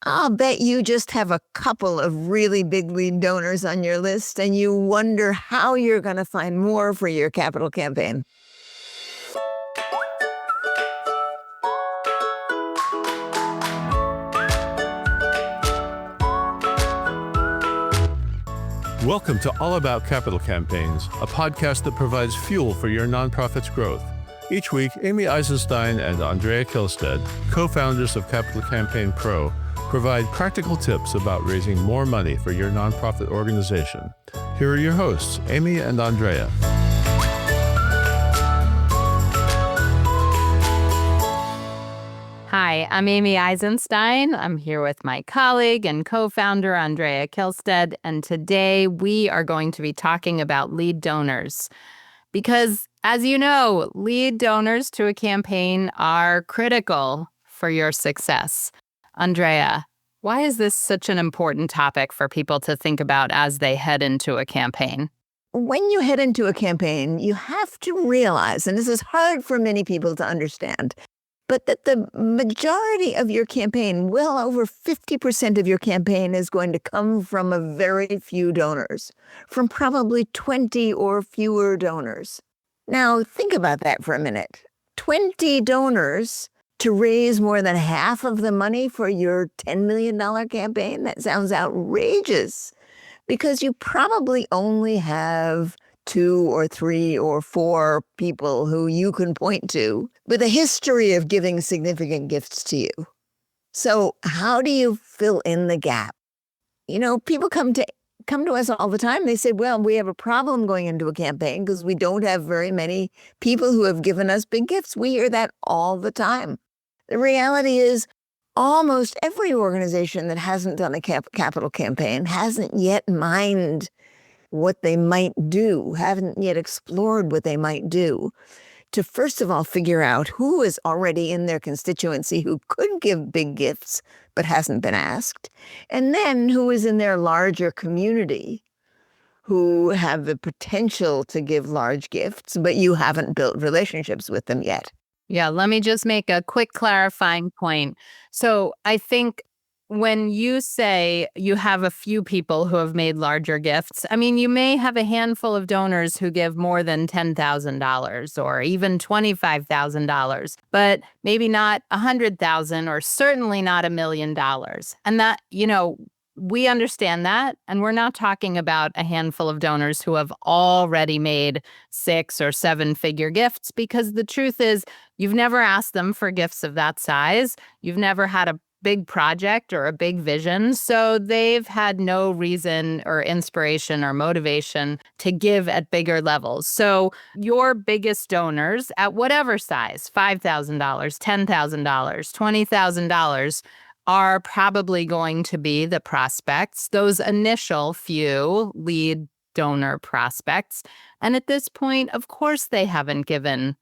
I'll bet you just have a couple of really big lead donors on your list and you wonder how you're going to find more for your capital campaign. Welcome to All About Capital Campaigns, a podcast that provides fuel for your nonprofit's growth. Each week, Amy Eisenstein and Andrea Kihlstedt, co-founders of Capital Campaign Pro, provide practical tips about raising more money for your nonprofit organization. Here are your hosts, Amy and Andrea. Hi, I'm Amy Eisenstein. I'm here with my colleague and co-founder, Andrea Kihlstedt, and today we are going to be talking about lead donors. Because, as you know, lead donors to a campaign are critical for your success. Andrea, why is this such an important topic for people to think about as they head into a campaign? When you head into a campaign, you have to realize, and this is hard for many people to understand, but that the majority of your campaign, well over 50% of your campaign, is going to come from a very few donors, from probably 20 or fewer donors. Now, think about that for a minute. 20 donors to raise more than half of the money for your $10 million campaign? That sounds outrageous, because you probably only have 2 or 3 or 4 people who you can point to with a history of giving significant gifts to you. So how do you fill in the gap? You know, people come to us all the time. They say, well, we have a problem going into a campaign because we don't have very many people who have given us big gifts. We hear that all the time. The reality is almost every organization that hasn't done a capital campaign hasn't yet mined what they might do, haven't yet explored what they might do to, first of all, figure out who is already in their constituency who could give big gifts but hasn't been asked, and then who is in their larger community who have the potential to give large gifts, but you haven't built relationships with them yet. Yeah, let me just make a quick clarifying point. So I think when you say you have a few people who have made larger gifts, I mean, you may have a handful of donors who give more than $10,000 or even $25,000, but maybe not $100,000 or certainly not $1 million. And that, you know, we understand that. And we're not talking about a handful of donors who have already made 6 or 7-figure gifts, because the truth is you've never asked them for gifts of that size. You've never had a big project or a big vision. So they've had no reason or inspiration or motivation to give at bigger levels. So your biggest donors at whatever size, $5,000, $10,000, $20,000, are probably going to be the prospects, those initial few lead donor prospects. And at this point, of course, they haven't given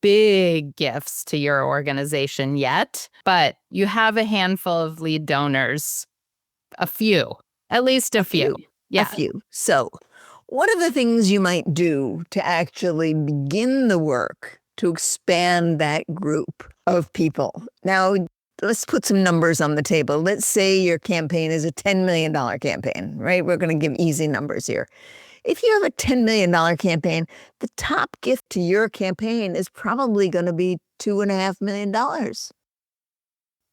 big gifts to your organization yet, but you have a handful of lead donors, a few, at least a few. Yeah. A few. So what are the things you might do to actually begin the work to expand that group of people? Now, let's put some numbers on the table. Let's say your campaign is a $10 million campaign, right? We're going to give easy numbers here. If you have a $10 million campaign, the top gift to your campaign is probably going to be $2.5 million,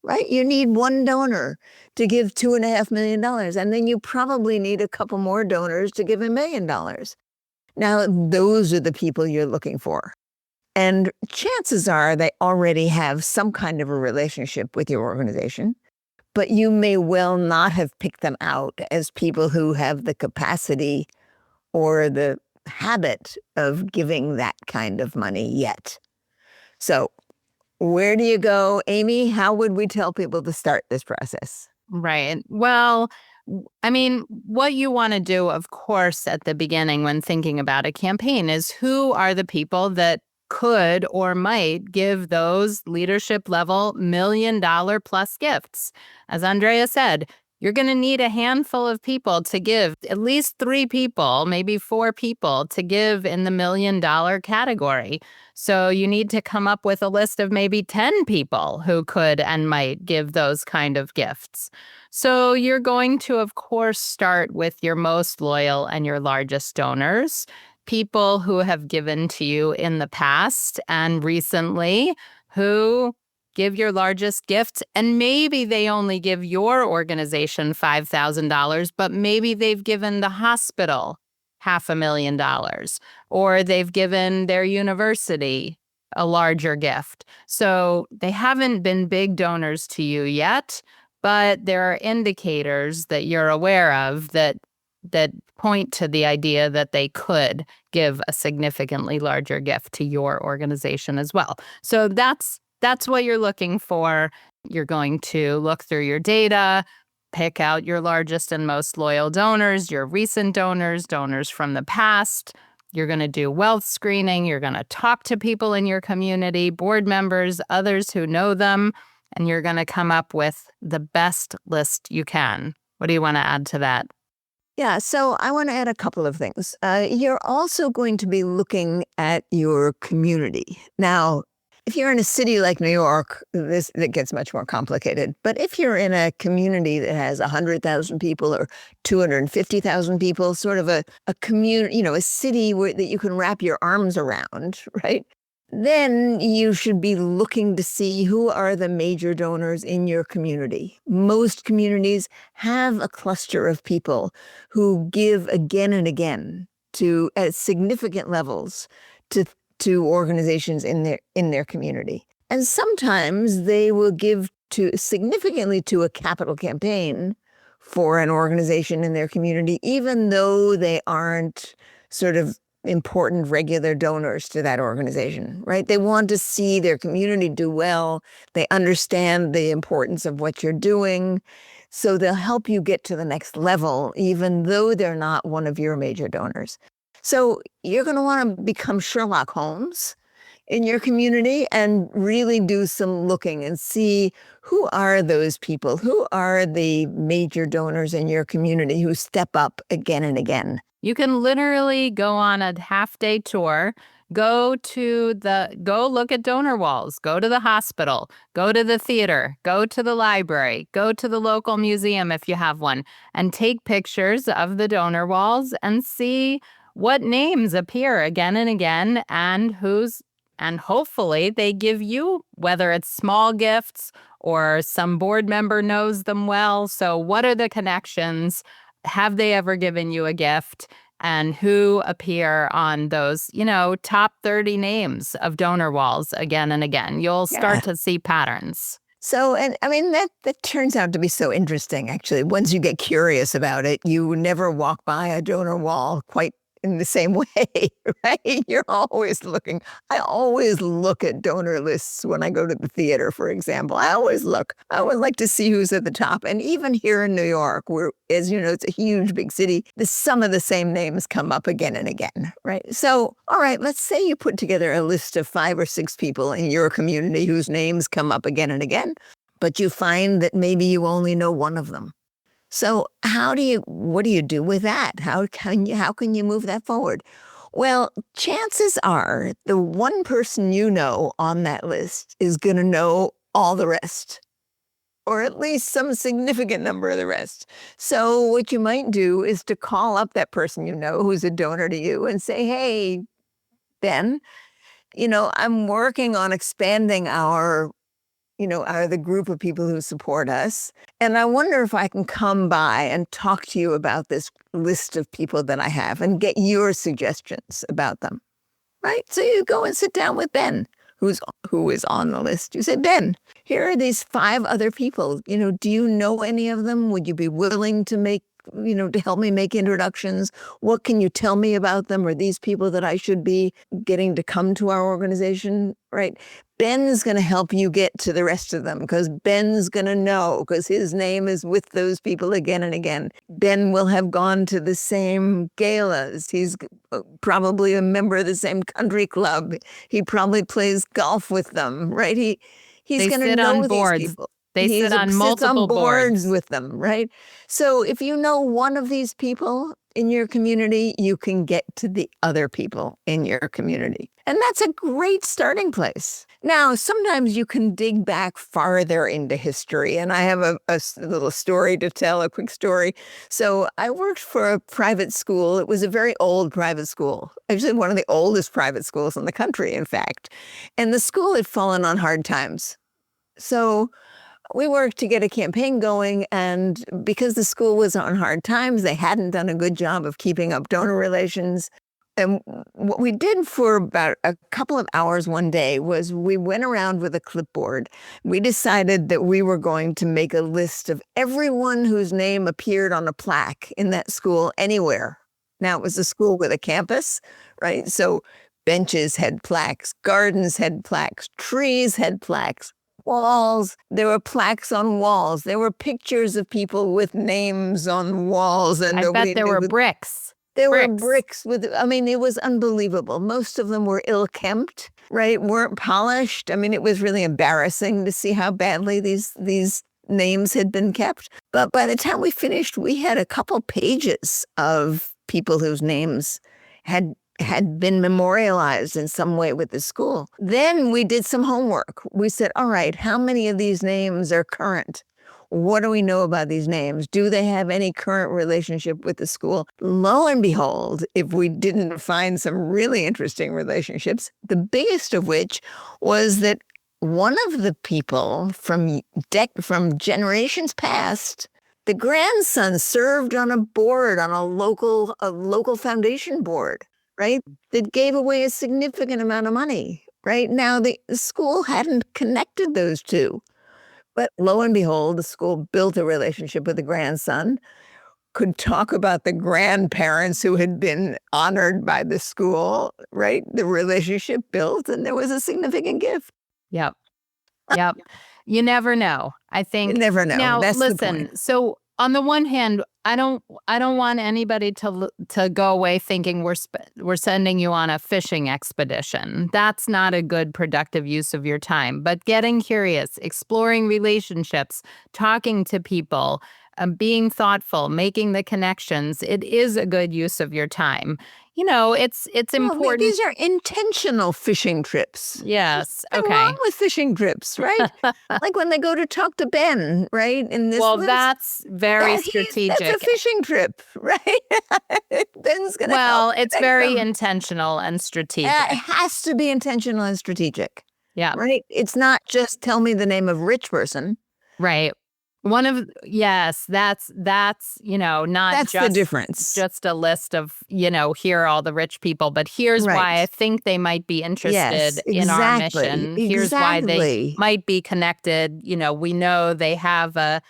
right? You need one donor to give $2.5 million, and then you probably need a couple more donors to give $1 million. Now, those are the people you're looking for. And chances are they already have some kind of a relationship with your organization, but you may well not have picked them out as people who have the capacity or the habit of giving that kind of money yet. So where do you go, Amy? How would we tell people to start this process? Right. Well, I mean, what you want to do, of course, at the beginning when thinking about a campaign is who are the people that could or might give those leadership level $1 million plus gifts. As Andrea said, you're going to need a handful of people to give, at least 3 people, maybe 4 people to give in the $1 million category. So you need to come up with a list of maybe 10 people who could and might give those kind of gifts. So you're going to, of course, start with your most loyal and your largest donors, people who have given to you in the past and recently, who give your largest gift, and maybe they only give your organization $5,000, but maybe they've given the hospital $500,000, or they've given their university a larger gift. So they haven't been big donors to you yet, but there are indicators that you're aware of that point to the idea that they could give a significantly larger gift to your organization as well. So that's what you're looking for. You're going to look through your data, pick out your largest and most loyal donors, your recent donors, donors from the past. You're going to do wealth screening. You're going to talk to people in your community, board members, others who know them, and you're going to come up with the best list you can. What do you want to add to that? Yeah, so I want to add a couple of things. You're also going to be looking at your community. Now, if you're in a city like New York, that gets much more complicated. But if you're in a community that has 100,000 people or 250,000 people, sort of a community, a city that you can wrap your arms around, right? Then you should be looking to see who are the major donors in your community. Most communities have a cluster of people who give again and again at significant levels to organizations in their community. And sometimes they will give significantly to a capital campaign for an organization in their community, even though they aren't sort of important regular donors to that organization, right? They want to see their community do well. They understand the importance of what you're doing. So they'll help you get to the next level, even though they're not one of your major donors. So you're going to want to become Sherlock Holmes in your community and really do some looking and see who are those people, who are the major donors in your community who step up again and again. You can literally go on a half-day tour, go look at donor walls, go to the hospital, go to the theater, go to the library, go to the local museum if you have one, and take pictures of the donor walls and see what names appear again and again and hopefully they give you, whether it's small gifts or some board member knows them well. So what are the connections? Have they ever given you a gift? And who appear on those, top 30 names of donor walls again and again? You'll start to see patterns. So, and I mean, that turns out to be so interesting, actually. Once you get curious about it, you never walk by a donor wall quite in the same way, right? You're always looking. I always look at donor lists when I go to the theater, for example. I always look. I would like to see who's at the top. And even here in New York, where, as you know, it's a huge, big city, some of the same names come up again and again, right? So, all right, let's say you put together a list of 5 or 6 people in your community whose names come up again and again, but you find that maybe you only know one of them. So what do you do with that? How can you move that forward? Well, chances are the one person you know on that list is going to know all the rest, or at least some significant number of the rest. So what you might do is to call up that person you know who's a donor to you and say, hey, Ben, I'm working on expanding the group of people who support us. And I wonder if I can come by and talk to you about this list of people that I have and get your suggestions about them, right? So you go and sit down with Ben, who is on the list. You say, Ben, here are these 5 other people. Do you know any of them? Would you be willing to to help me make introductions? What can you tell me about them? Are these people that I should be getting to come to our organization, right? Ben's going to help you get to the rest of them because Ben's going to know because his name is with those people again and again. Ben will have gone to the same galas. He's probably a member of the same country club. He probably plays golf with them, right? He's going to know these people. They sit on sits multiple on boards boards. with them, right? So if you know one of these people in your community, you can get to the other people in your community. And that's a great starting place. Now, sometimes you can dig back farther into history. And I have a little story to tell, a quick story. So I worked for a private school. It was a very old private school, actually one of the oldest private schools in the country, in fact. And the school had fallen on hard times. So we worked to get a campaign going, and because the school was on hard times, they hadn't done a good job of keeping up donor relations. And what we did for about a couple of hours one day was we went around with a clipboard. We decided that we were going to make a list of everyone whose name appeared on a plaque in that school anywhere. Now, it was a school with a campus, right? So benches had plaques, gardens had plaques, trees had plaques. Walls, there were plaques on walls. There were pictures of people with names on walls. And I bet there were bricks. There were bricks with, I mean, it was unbelievable. Most of them were ill-kempt, right? Weren't polished. I mean, it was really embarrassing to see how badly these names had been kept. But by the time we finished, we had a couple pages of people whose names had been memorialized in some way with the school. Then we did some homework. We said, all right, how many of these names are current? What do we know about these names? Do they have any current relationship with the school? Lo and behold, if we didn't find some really interesting relationships, the biggest of which was that one of the people from generations past, the grandson served on a board, on a local foundation board, right? That gave away a significant amount of money, right? Now, the school hadn't connected those two. But lo and behold, the school built a relationship with the grandson, could talk about the grandparents who had been honored by the school, right? The relationship built, and there was a significant gift. Yep. Yep. You never know. I think You never know. Now, That's the listen, point. so on the one hand, I don't want anybody to go away thinking we're sending you on a fishing expedition. That's not a good productive use of your time. But getting curious, exploring relationships, talking to people, being thoughtful, making the connections, it is a good use of your time. You know, it's Well, important. these are intentional fishing trips. Yes. What's Okay. wrong with fishing trips, right? Like when they go to talk to Ben, right? In this Well, list, that's very strategic. That's a fishing trip, right? Ben's going to Well, help it's protect very them. intentional and strategic. It has to be intentional and strategic, Yeah. right? It's not just tell me the name of a rich person. Right. Yes, that's not That's the difference. just a list of, here are all the rich people, but here's why Right. I think they might be interested Yes, in our exactly. mission. Here's why they Exactly. might be connected. We know they have a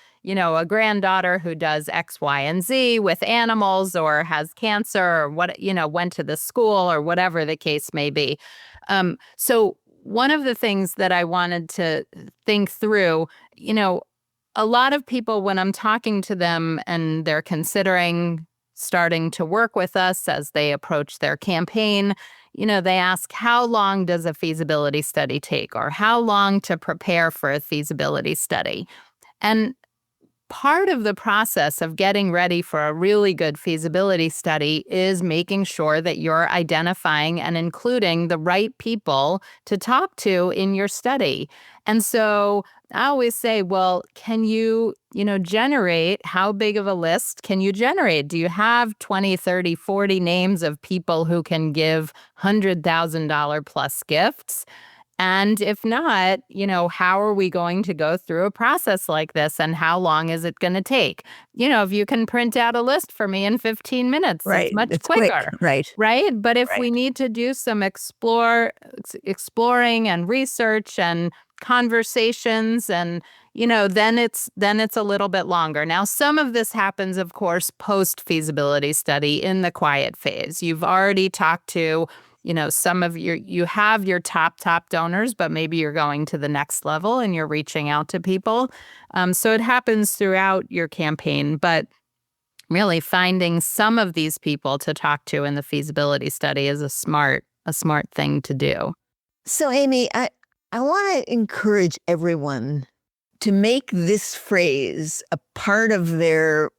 granddaughter who does X, Y, and Z with animals or has cancer or went to the school or whatever the case may be. So one of the things that I wanted to think through, a lot of people, when I'm talking to them and they're considering starting to work with us as they approach their campaign, they ask, how long does a feasibility study take, or how long to prepare for a feasibility study? And part of the process of getting ready for a really good feasibility study is making sure that you're identifying and including the right people to talk to in your study. And so I always say, well, can you, generate, how big of a list can you generate? Do you have 20, 30, 40 names of people who can give $100,000 plus gifts? And if not, how are we going to go through a process like this, and how long is it going to take? If you can print out a list for me in 15 minutes, Right. it's much It's quicker. quick. Right. Right. But if we Right. need to do some exploring and research and conversations, and then it's a little bit longer. Now, some of this happens, of course, post feasibility study in the quiet phase. You've already talked to some of you have your top donors, but maybe you're going to the next level and you're reaching out to people. So it happens throughout your campaign, but really finding some of these people to talk to in the feasibility study is a smart thing to do. So, Amy, I want to encourage everyone to make this phrase a part of their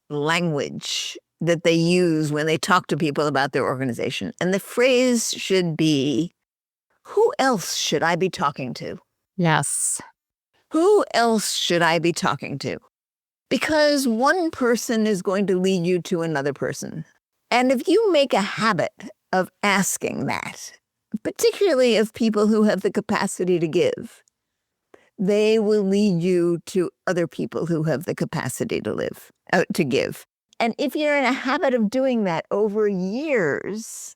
language that they use when they talk to people about their organization. And the phrase should be, who else should I be talking to? Yes. Who else should I be talking to? Because one person is going to lead you to another person. And if you make a habit of asking that, particularly of people who have the capacity to give, they will lead you to other people who have the capacity to give. And if you're in a habit of doing that over years,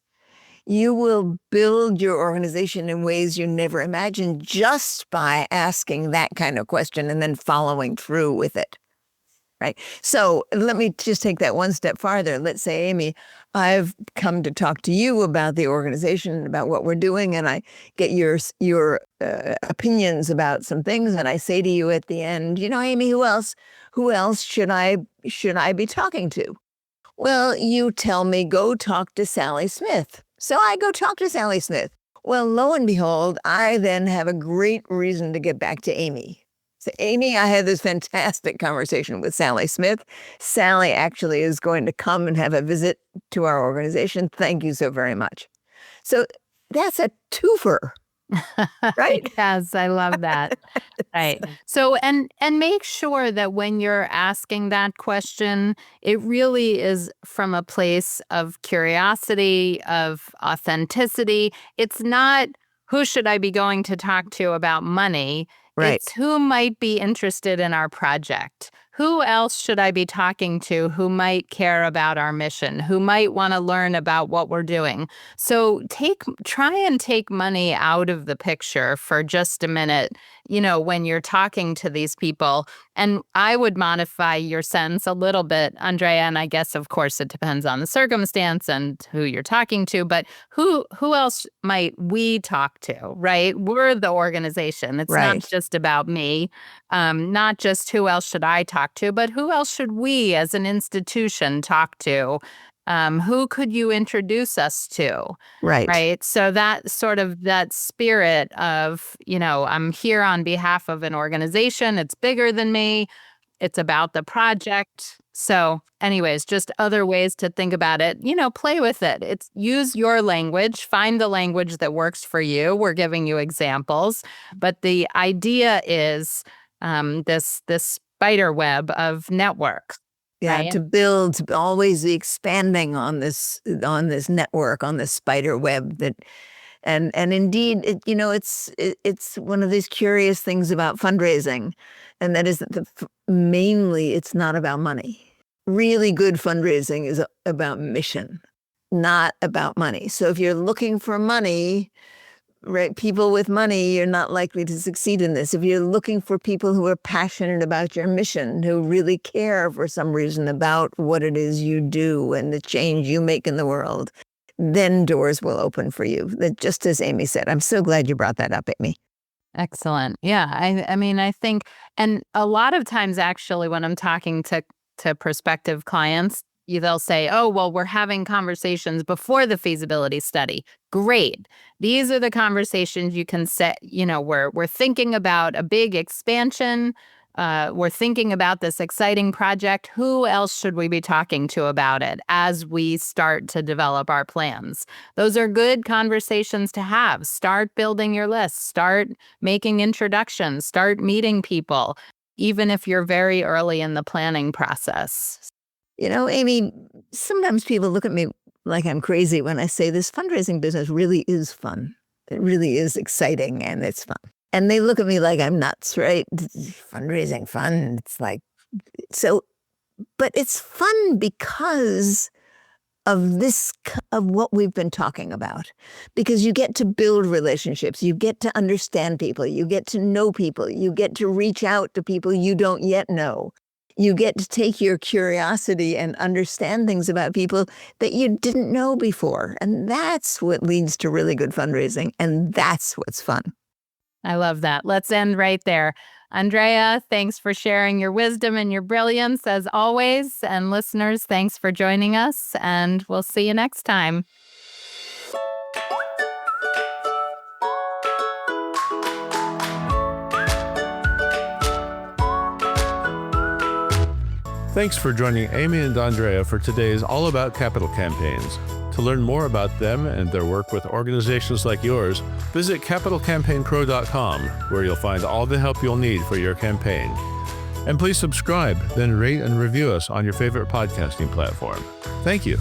you will build your organization in ways you never imagined just by asking that kind of question and then following through with it. Right. So let me just take that one step farther. Let's say, Amy, I've come to talk to you about the organization, about what we're doing, and I get your opinions about some things, and I say to you at the end, Amy, who else should I be talking to? Well, you tell me, go talk to Sally Smith. So I go talk to Sally Smith. Well, lo and behold, I then have a great reason to get back to Amy. So, Amy, I had this fantastic conversation with Sally Smith. Sally actually is going to come and have a visit to our organization. Thank you so very much. So that's a twofer, right? Yes, I love that. Right. So, and make sure that when you're asking that question, it really is from a place of curiosity, of authenticity. It's not, who should I be going to talk to about money? Right. It's who might be interested in our project. Who else should I be talking to who might care about our mission, who might want to learn about what we're doing? So try and take money out of the picture for just a minute, when you're talking to these people. And I would modify your sentence a little bit, Andrea, and I guess, of course, it depends on the circumstance and who you're talking to, but who else might we talk to, right? We're the organization. It's Right. not just about me, not just who else should I talk to, but who else should we as an institution talk to? Who could you introduce us to? Right. Right. So that sort of that spirit of, I'm here on behalf of an organization. It's bigger than me. It's about the project. So anyways, just other ways to think about it, play with it. Use your language, find the language that works for you. We're giving you examples, but the idea is this spider web of network. Yeah, Right? to always be expanding on this network, on this spider web and indeed, it's one of these curious things about fundraising, and that is that mainly it's not about money. Really good fundraising is about mission, not about money. So if you're looking for money, right, people with money, you're not likely to succeed in this. If you're looking for people who are passionate about your mission, who really care for some reason about what it is you do and the change you make in the world, then doors will open for you. Just as Amy said. I'm so glad you brought that up, Amy. Excellent. Yeah. I mean, I think, and a lot of times actually when I'm talking to prospective clients, they'll say, oh, well, we're having conversations before the feasibility study. Great. These are the conversations you can set, we're thinking about a big expansion. We're thinking about this exciting project. Who else should we be talking to about it as we start to develop our plans? Those are good conversations to have. Start building your list. Start making introductions. Start meeting people, even if you're very early in the planning process. Amy, sometimes people look at me like I'm crazy when I say this fundraising business really is fun. It really is exciting and it's fun. And they look at me like I'm nuts, right? Fundraising fun. It's like, so, but it's fun because of what we've been talking about, because you get to build relationships, you get to understand people, you get to know people, you get to reach out to people you don't yet know. You get to take your curiosity and understand things about people that you didn't know before. And that's what leads to really good fundraising. And that's what's fun. I love that. Let's end right there. Andrea, thanks for sharing your wisdom and your brilliance as always. And listeners, thanks for joining us. And we'll see you next time. Thanks for joining Amy and Andrea for today's All About Capital Campaigns. To learn more about them and their work with organizations like yours, visit capitalcampaignpro.com, where you'll find all the help you'll need for your campaign. And please subscribe, then rate and review us on your favorite podcasting platform. Thank you.